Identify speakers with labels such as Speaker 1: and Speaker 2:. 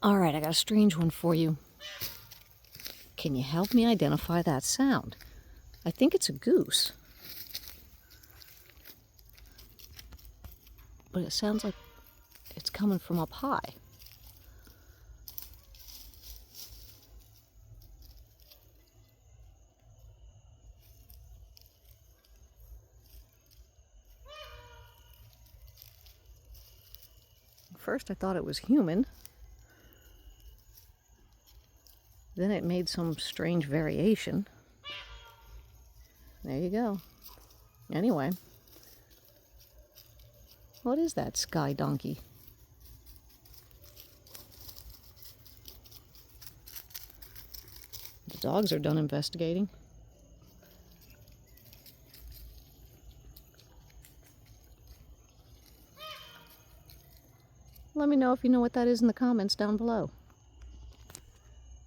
Speaker 1: All right, I got a strange one for you. Can you help me identify that sound? I think it's a goose. But it sounds like it's coming from up high. First I thought it was human. Then it made some strange variation. There you go. Anyway, what is that sky donkey? The dogs are done investigating. Let me know if you know what that is in the comments down below.